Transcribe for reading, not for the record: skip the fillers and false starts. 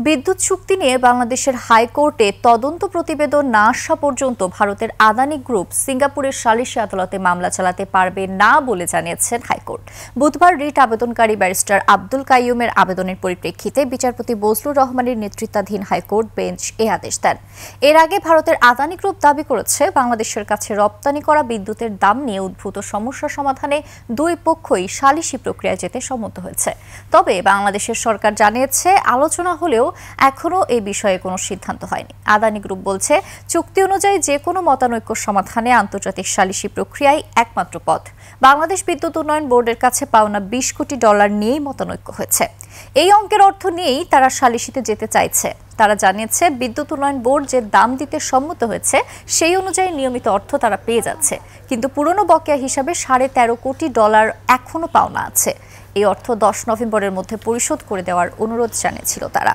বিদ্যুৎ চুক্তি নিয়ে বাংলাদেশের হাইকোর্টে তদন্ত প্রতিবেদন না আসা পর্যন্ত ভারতের আদানি গ্রুপ সিঙ্গাপুরের সালিসি আদালতে মামলা চালাতে পারবে না বলে জানিয়েছেন হাইকোর্ট। বুধবার রিট আবেদনকারী ব্যারিস্টার আব্দুল কাইয়ুমের আবেদনের পরিপ্রেক্ষিতে বিচারপতি বজলুর রহমানের নেতৃত্বাধীন হাইকোর্ট বেঞ্চ এ আদেশ দেন। এর আগে ভারতের আদানি গ্রুপ দাবি করেছে, বাংলাদেশের কাছে রপ্তানি করা বিদ্যুতের দাম নিয়ে উদ্ভূত সমস্যা সমাধানে দুই পক্ষই সালিসি প্রক্রিয়ায় যেতে সম্মত হয়েছে। তবে বাংলাদেশের সরকার জানিয়েছে, আলোচনা হলেও এখনও এই বিষয়ে কোনো সিদ্ধান্ত হয়নি। আদানি গ্রুপ বলছে, চুক্তি অনুযায়ী যে কোনো মতানৈক্য সমাধানে আন্তর্জাতিক সালিসি প্রক্রিয়াই একমাত্র পথ। বাংলাদেশ বিদ্যুৎ উন্নয়ন বোর্ডের কাছে পাওনা $20 কোটি নিয়েই মতানৈক্য হয়েছে। এই অঙ্কের অর্থ নিয়েই তারা সালিসিতে যেতে চাইছে। তারা জানিয়েছে, বিদ্যুৎ উন্নয়ন বোর্ড যে দাম দিতে সম্মত হয়েছে সেই অনুযায়ী নিয়মিত অর্থ তারা পেয়ে যাচ্ছে, কিন্তু পুরনো বকেয়া হিসাবে $13.5 কোটি এখনো পাওনা আছে। এই অর্থ 10 নভেম্বরের মধ্যে পরিশোধ করে দেওয়ার অনুরোধ জানিয়েছিল তারা।